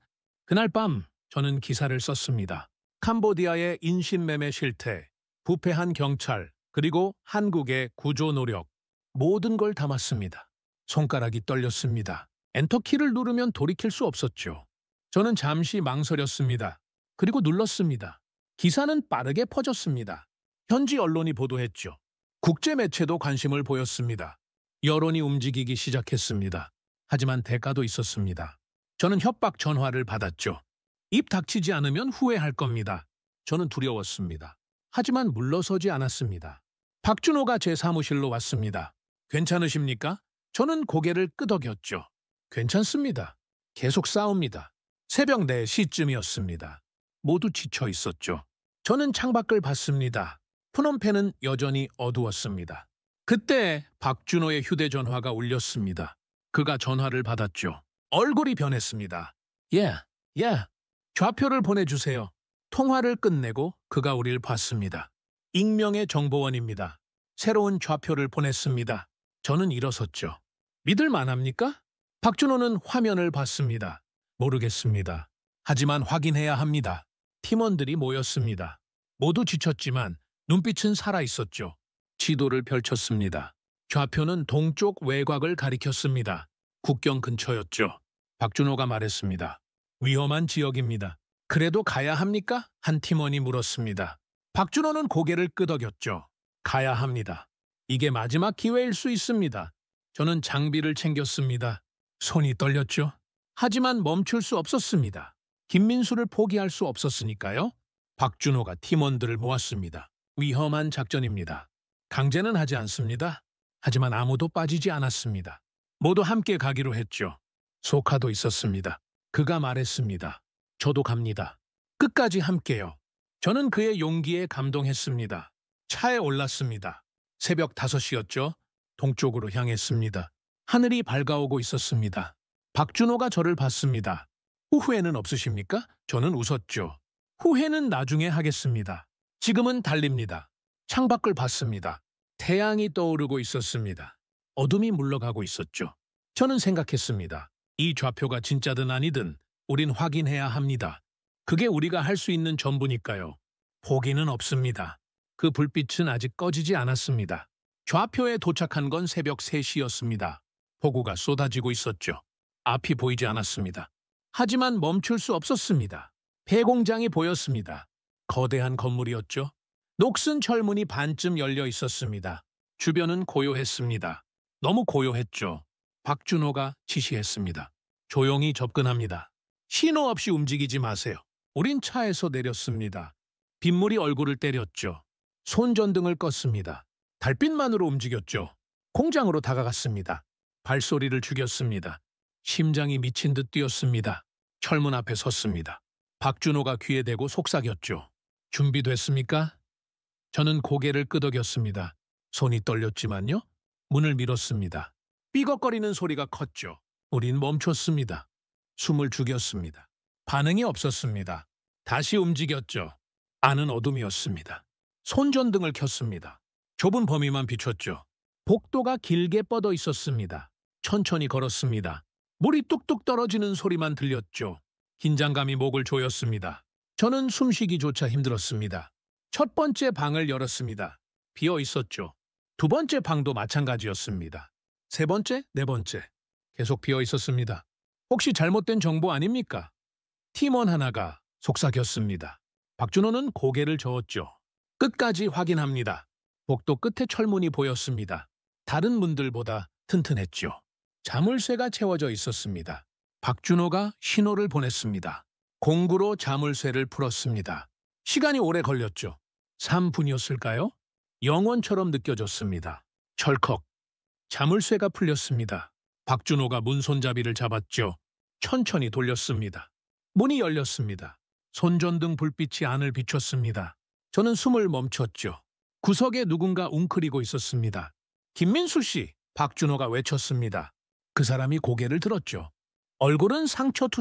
그날 밤 저는 기사를 썼습니다. 캄보디아의 인신매매 실태, 부패한 경찰, 그리고 한국의 구조 노력, 모든 걸 담았습니다. 손가락이 떨렸습니다. 엔터키를 누르면 돌이킬 수 없었죠. 저는 잠시 망설였습니다. 그리고 눌렀습니다. 기사는 빠르게 퍼졌습니다. 현지 언론이 보도했죠. 국제 매체도 관심을 보였습니다. 여론이 움직이기 시작했습니다. 하지만 대가도 있었습니다. 저는 협박 전화를 받았죠. 입 닥치지 않으면 후회할 겁니다. 저는 두려웠습니다. 하지만 물러서지 않았습니다. 박준호가 제 사무실로 왔습니다. 괜찮으십니까? 저는 고개를 끄덕였죠. 괜찮습니다. 계속 싸웁니다. 새벽 4시쯤이었습니다. 모두 지쳐 있었죠. 저는 창밖을 봤습니다. 프놈펜은 여전히 어두웠습니다. 그때 박준호의 휴대전화가 울렸습니다. 그가 전화를 받았죠. 얼굴이 변했습니다. 예, 예. 좌표를 보내주세요. 통화를 끝내고 그가 우릴 봤습니다. 익명의 정보원입니다. 새로운 좌표를 보냈습니다. 저는 일어섰죠. 믿을 만합니까? 박준호는 화면을 봤습니다. 모르겠습니다. 하지만 확인해야 합니다. 팀원들이 모였습니다. 모두 지쳤지만 눈빛은 살아있었죠. 지도를 펼쳤습니다. 좌표는 동쪽 외곽을 가리켰습니다. 국경 근처였죠. 박준호가 말했습니다. 위험한 지역입니다. 그래도 가야 합니까? 한 팀원이 물었습니다. 박준호는 고개를 끄덕였죠. 가야 합니다. 이게 마지막 기회일 수 있습니다. 저는 장비를 챙겼습니다. 손이 떨렸죠. 하지만 멈출 수 없었습니다. 김민수를 포기할 수 없었으니까요. 박준호가 팀원들을 모았습니다. 위험한 작전입니다. 강제는 하지 않습니다. 하지만 아무도 빠지지 않았습니다. 모두 함께 가기로 했죠. 소카도 있었습니다. 그가 말했습니다. 저도 갑니다. 끝까지 함께요. 저는 그의 용기에 감동했습니다. 차에 올랐습니다. 새벽 5시였죠. 동쪽으로 향했습니다. 하늘이 밝아오고 있었습니다. 박준호가 저를 봤습니다. 후회는 없으십니까? 저는 웃었죠. 후회는 나중에 하겠습니다. 지금은 달립니다. 창밖을 봤습니다. 태양이 떠오르고 있었습니다. 어둠이 물러가고 있었죠. 저는 생각했습니다. 이 좌표가 진짜든 아니든 우린 확인해야 합니다. 그게 우리가 할 수 있는 전부니까요. 포기는 없습니다. 그 불빛은 아직 꺼지지 않았습니다. 좌표에 도착한 건 새벽 3시였습니다. 폭우가 쏟아지고 있었죠. 앞이 보이지 않았습니다. 하지만 멈출 수 없었습니다. 폐공장이 보였습니다. 거대한 건물이었죠. 녹슨 철문이 반쯤 열려 있었습니다. 주변은 고요했습니다. 너무 고요했죠. 박준호가 지시했습니다. 조용히 접근합니다. 신호 없이 움직이지 마세요. 우린 차에서 내렸습니다. 빗물이 얼굴을 때렸죠. 손전등을 껐습니다. 달빛만으로 움직였죠. 공장으로 다가갔습니다. 발소리를 죽였습니다. 심장이 미친 듯 뛰었습니다. 철문 앞에 섰습니다. 박준호가 귀에 대고 속삭였죠. 준비됐습니까? 저는 고개를 끄덕였습니다. 손이 떨렸지만요. 문을 밀었습니다. 삐걱거리는 소리가 컸죠. 우린 멈췄습니다. 숨을 죽였습니다. 반응이 없었습니다. 다시 움직였죠. 안은 어둠이었습니다. 손전등을 켰습니다. 좁은 범위만 비췄죠. 복도가 길게 뻗어 있었습니다. 천천히 걸었습니다. 물이 뚝뚝 떨어지는 소리만 들렸죠. 긴장감이 목을 조였습니다. 저는 숨쉬기조차 힘들었습니다. 첫 번째 방을 열었습니다. 비어 있었죠. 두 번째 방도 마찬가지였습니다. 세 번째, 네 번째. 계속 비어 있었습니다. 혹시 잘못된 정보 아닙니까? 팀원 하나가 속삭였습니다. 박준호는 고개를 저었죠. 끝까지 확인합니다. 복도 끝에 철문이 보였습니다. 다른 문들보다 튼튼했죠. 자물쇠가 채워져 있었습니다. 박준호가 신호를 보냈습니다. 공구로 자물쇠를 풀었습니다. 시간이 오래 걸렸죠. 3분이었을까요? 영원처럼 느껴졌습니다. 철컥. 자물쇠가 풀렸습니다. 박준호가 문 손잡이를 잡았죠. 천천히 돌렸습니다. 문이 열렸습니다. 손전등 불빛이 안을 비췄습니다. 저는 숨을 멈췄죠. 구석에 누군가 웅크리고 있었습니다. 김민수 씨! 박준호가 외쳤습니다. 그 사람이 고개를 들었죠. 얼굴은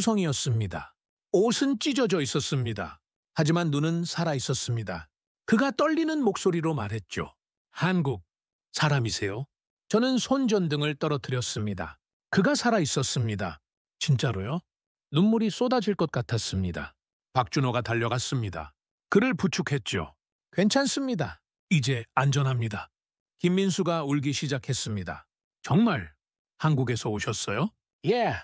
상처투성이었습니다. 옷은 찢어져 있었습니다. 하지만 눈은 살아있었습니다. 그가 떨리는 목소리로 말했죠. 한국 사람이세요? 저는 손전등을 떨어뜨렸습니다. 그가 살아있었습니다. 진짜로요? 눈물이 쏟아질 것 같았습니다. 박준호가 달려갔습니다. 그를 부축했죠. 괜찮습니다. 이제 안전합니다. 김민수가 울기 시작했습니다. 정말 한국에서 오셨어요? 예.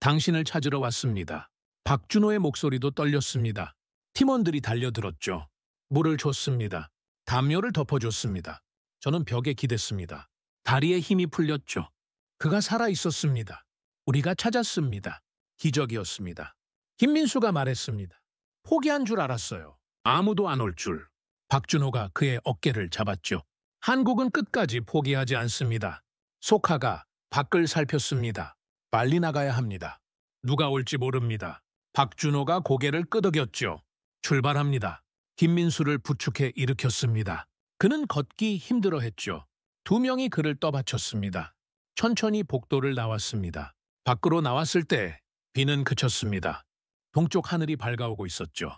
당신을 찾으러 왔습니다. 박준호의 목소리도 떨렸습니다. 팀원들이 달려들었죠. 물을 줬습니다. 담요를 덮어줬습니다. 저는 벽에 기댔습니다. 다리에 힘이 풀렸죠. 그가 살아있었습니다. 우리가 찾았습니다. 기적이었습니다. 김민수가 말했습니다. 포기한 줄 알았어요. 아무도 안 올 줄. 박준호가 그의 어깨를 잡았죠. 한국은 끝까지 포기하지 않습니다. 소카가 밖을 살폈습니다. 빨리 나가야 합니다. 누가 올지 모릅니다. 박준호가 고개를 끄덕였죠. 출발합니다. 김민수를 부축해 일으켰습니다. 그는 걷기 힘들어했죠. 두 명이 그를 떠받쳤습니다. 천천히 복도를 나왔습니다. 밖으로 나왔을 때 비는 그쳤습니다. 동쪽 하늘이 밝아오고 있었죠.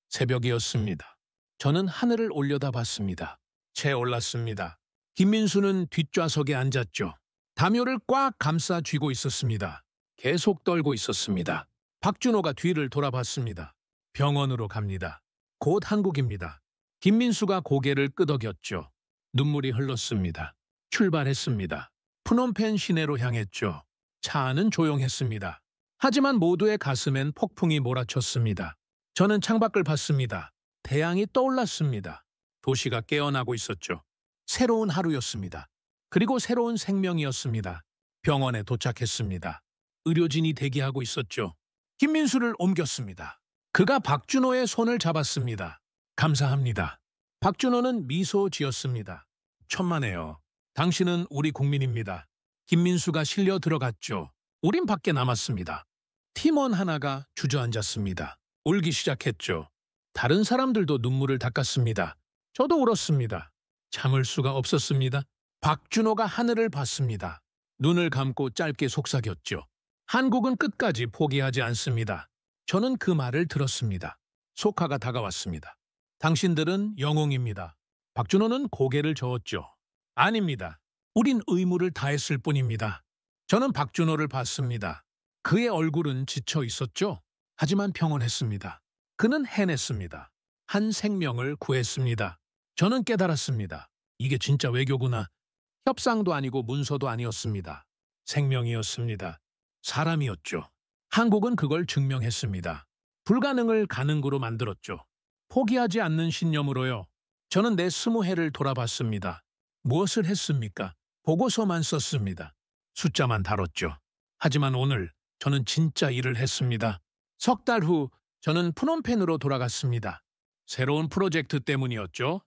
새벽이었습니다. 저는 하늘을 올려다봤습니다. 채 올랐습니다. 김민수는 뒷좌석에 앉았죠. 담요를 꽉 감싸 쥐고 있었습니다. 계속 떨고 있었습니다. 박준호가 뒤를 돌아봤습니다. 병원으로 갑니다. 곧 한국입니다. 김민수가 고개를 끄덕였죠. 눈물이 흘렀습니다. 출발했습니다. 프놈펜 시내로 향했죠. 차 안은 조용했습니다. 하지만 모두의 가슴엔 폭풍이 몰아쳤습니다. 저는 창밖을 봤습니다. 태양이 떠올랐습니다. 도시가 깨어나고 있었죠. 새로운 하루였습니다. 그리고 새로운 생명이었습니다. 병원에 도착했습니다. 의료진이 대기하고 있었죠. 김민수를 옮겼습니다. 그가 박준호의 손을 잡았습니다. 감사합니다. 박준호는 미소 지었습니다. 천만에요. 당신은 우리 국민입니다. 김민수가 실려 들어갔죠. 우린 밖에 남았습니다. 팀원 하나가 주저앉았습니다. 울기 시작했죠. 다른 사람들도 눈물을 닦았습니다. 저도 울었습니다. 참을 수가 없었습니다. 박준호가 하늘을 봤습니다. 눈을 감고 짧게 속삭였죠. 한국은 끝까지 포기하지 않습니다. 저는 그 말을 들었습니다. 소카가 다가왔습니다. 당신들은 영웅입니다. 박준호는 고개를 저었죠. 아닙니다. 우린 의무를 다했을 뿐입니다. 저는 박준호를 봤습니다. 그의 얼굴은 지쳐 있었죠. 하지만 평온했습니다. 그는 해냈습니다. 한 생명을 구했습니다. 저는 깨달았습니다. 이게 진짜 외교구나. 협상도 아니고 문서도 아니었습니다. 생명이었습니다. 사람이었죠. 한국은 그걸 증명했습니다. 불가능을 가능으로 만들었죠. 포기하지 않는 신념으로요. 저는 내 20해를 돌아봤습니다. 무엇을 했습니까? 보고서만 썼습니다. 숫자만 다뤘죠. 하지만 오늘 저는 진짜 일을 했습니다. 석 달 후 저는 프놈펜으로 돌아갔습니다. 새로운 프로젝트 때문이었죠.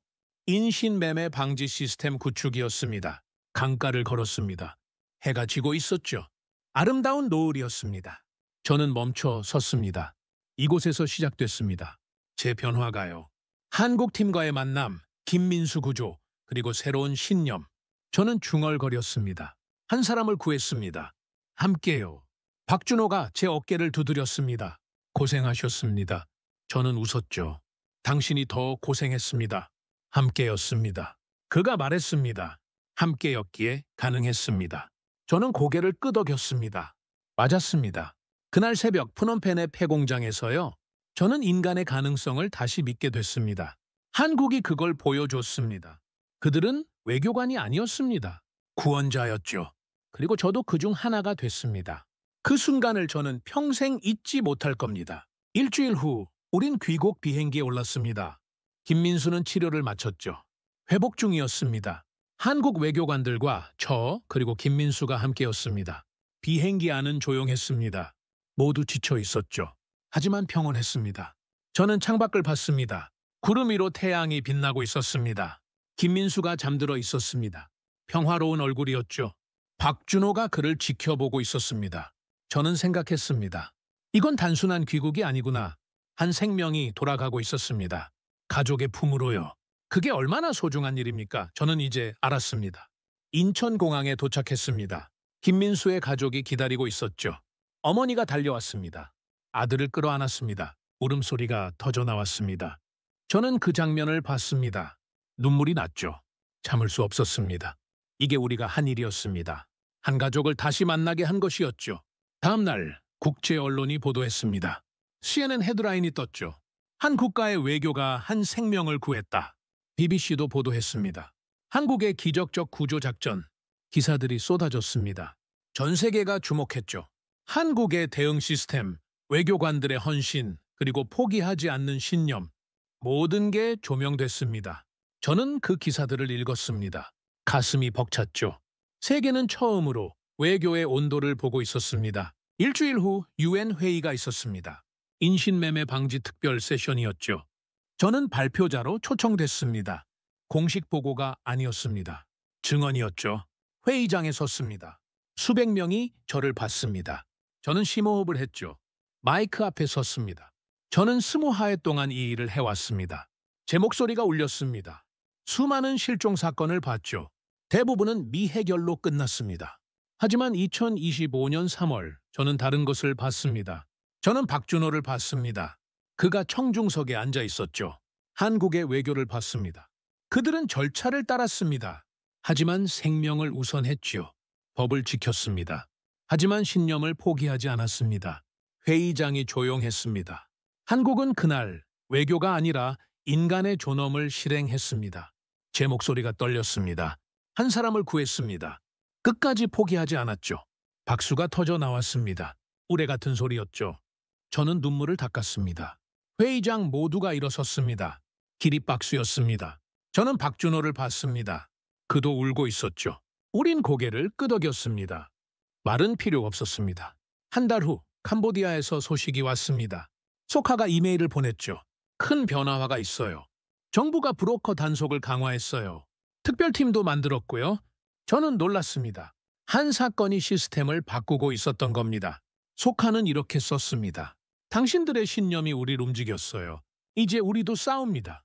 인신매매 방지 시스템 구축이었습니다. 강가를 걸었습니다. 해가 지고 있었죠. 아름다운 노을이었습니다. 저는 멈춰 섰습니다. 이곳에서 시작됐습니다. 제 변화가요. 한국팀과의 만남, 김민수 구조, 그리고 새로운 신념. 저는 중얼거렸습니다. 한 사람을 구했습니다. 함께요. 박준호가 제 어깨를 두드렸습니다. 고생하셨습니다. 저는 웃었죠. 당신이 더 고생했습니다. 함께였습니다. 그가 말했습니다. 함께였기에 가능했습니다. 저는 고개를 끄덕였습니다. 맞았습니다. 그날 새벽 프놈펜의 폐공장에서요. 저는 인간의 가능성을 다시 믿게 됐습니다. 한국이 그걸 보여줬습니다. 그들은 외교관이 아니었습니다. 구원자였죠. 그리고 저도 그중 하나가 됐습니다. 그 순간을 저는 평생 잊지 못할 겁니다. 일주일 후 우린 귀국 비행기에 올랐습니다. 김민수는 치료를 마쳤죠. 회복 중이었습니다. 한국 외교관들과 저 그리고 김민수가 함께였습니다. 비행기 안은 조용했습니다. 모두 지쳐 있었죠. 하지만 평온했습니다. 저는 창밖을 봤습니다. 구름 위로 태양이 빛나고 있었습니다. 김민수가 잠들어 있었습니다. 평화로운 얼굴이었죠. 박준호가 그를 지켜보고 있었습니다. 저는 생각했습니다. 이건 단순한 귀국이 아니구나. 한 생명이 돌아가고 있었습니다. 가족의 품으로요. 그게 얼마나 소중한 일입니까? 저는 이제 알았습니다. 인천공항에 도착했습니다. 김민수의 가족이 기다리고 있었죠. 어머니가 달려왔습니다. 아들을 끌어안았습니다. 울음소리가 터져나왔습니다. 저는 그 장면을 봤습니다. 눈물이 났죠. 참을 수 없었습니다. 이게 우리가 한 일이었습니다. 한 가족을 다시 만나게 한 것이었죠. 다음 날 국제 언론이 보도했습니다. CNN 헤드라인이 떴죠. 한 국가의 외교가 한 생명을 구했다. BBC도 보도했습니다. 한국의 기적적 구조작전, 기사들이 쏟아졌습니다. 전 세계가 주목했죠. 한국의 대응 시스템, 외교관들의 헌신, 그리고 포기하지 않는 신념, 모든 게 조명됐습니다. 저는 그 기사들을 읽었습니다. 가슴이 벅찼죠. 세계는 처음으로 외교의 온도를 보고 있었습니다. 일주일 후 UN 회의가 있었습니다. 인신매매 방지 특별 세션이었죠. 저는 발표자로 초청됐습니다. 공식 보고가 아니었습니다. 증언이었죠. 회의장에 섰습니다. 수백 명이 저를 봤습니다. 저는 심호흡을 했죠. 마이크 앞에 섰습니다. 저는 20해 동안 이 일을 해왔습니다. 제 목소리가 울렸습니다. 수많은 실종 사건을 봤죠. 대부분은 미해결로 끝났습니다. 하지만 2025년 3월 저는 다른 것을 봤습니다. 저는 박준호를 봤습니다. 그가 청중석에 앉아 있었죠. 한국의 외교를 봤습니다. 그들은 절차를 따랐습니다. 하지만 생명을 우선했지요. 법을 지켰습니다. 하지만 신념을 포기하지 않았습니다. 회의장이 조용했습니다. 한국은 그날 외교가 아니라 인간의 존엄을 실행했습니다. 제 목소리가 떨렸습니다. 한 사람을 구했습니다. 끝까지 포기하지 않았죠. 박수가 터져 나왔습니다. 우레 같은 소리였죠. 저는 눈물을 닦았습니다. 회의장 모두가 일어섰습니다. 기립박수였습니다. 저는 박준호를 봤습니다. 그도 울고 있었죠. 우린 고개를 끄덕였습니다. 말은 필요 없었습니다. 한 달 후 캄보디아에서 소식이 왔습니다. 소카가 이메일을 보냈죠. 큰 변화가 있어요. 정부가 브로커 단속을 강화했어요. 특별팀도 만들었고요. 저는 놀랐습니다. 한 사건이 시스템을 바꾸고 있었던 겁니다. 소카는 이렇게 썼습니다. 당신들의 신념이 우리를 움직였어요. 이제 우리도 싸웁니다.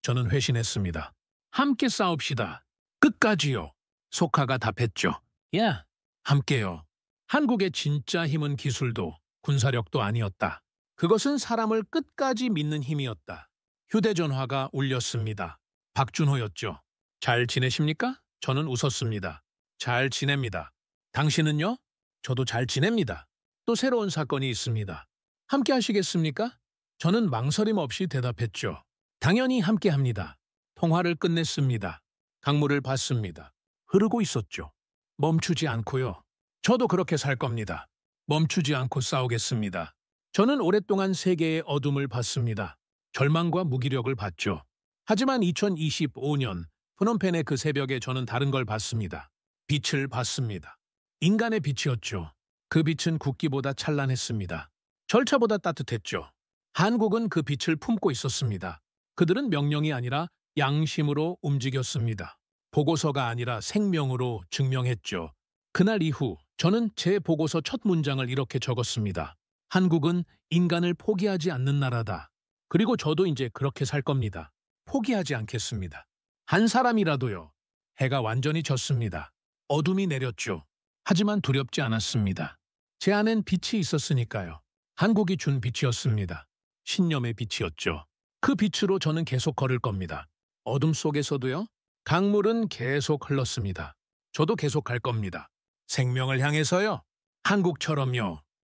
저는 회신했습니다. 함께 싸웁시다. 끝까지요. 소카가 답했죠. 야, 함께요. 한국의 진짜 힘은 기술도 군사력도 아니었다. 그것은 사람을 끝까지 믿는 힘이었다. 휴대전화가 울렸습니다. 박준호였죠. 잘 지내십니까? 저는 웃었습니다. 잘 지냅니다. 당신은요? 저도 잘 지냅니다. 또 새로운 사건이 있습니다. 함께 하시겠습니까? 저는 망설임 없이 대답했죠. 당연히 함께 합니다. 통화를 끝냈습니다. 강물을 봤습니다. 흐르고 있었죠. 멈추지 않고요. 저도 그렇게 살 겁니다. 멈추지 않고 싸우겠습니다. 저는 오랫동안 세계의 어둠을 봤습니다. 절망과 무기력을 봤죠. 하지만 2025년 프놈펜의 그 새벽에 저는 다른 걸 봤습니다. 빛을 봤습니다. 인간의 빛이었죠. 그 빛은 국기보다 찬란했습니다. 절차보다 따뜻했죠. 한국은 그 빛을 품고 있었습니다. 그들은 명령이 아니라 양심으로 움직였습니다. 보고서가 아니라 생명으로 증명했죠. 그날 이후 저는 제 보고서 첫 문장을 이렇게 적었습니다. 한국은 인간을 포기하지 않는 나라다. 그리고 저도 이제 그렇게 살 겁니다. 포기하지 않겠습니다. 한 사람이라도요. 해가 완전히 졌습니다. 어둠이 내렸죠. 하지만 두렵지 않았습니다. 제 안엔 빛이 있었으니까요. 한국이 준 빛이었습니다. 신념의 빛이었죠. 그 빛으로 저는 계속 걸을 겁니다. 어둠 속에서도요. 강물은 계속 흘렀습니다. 저도 계속 갈 겁니다. 생명을 향해서요. 한국처럼요.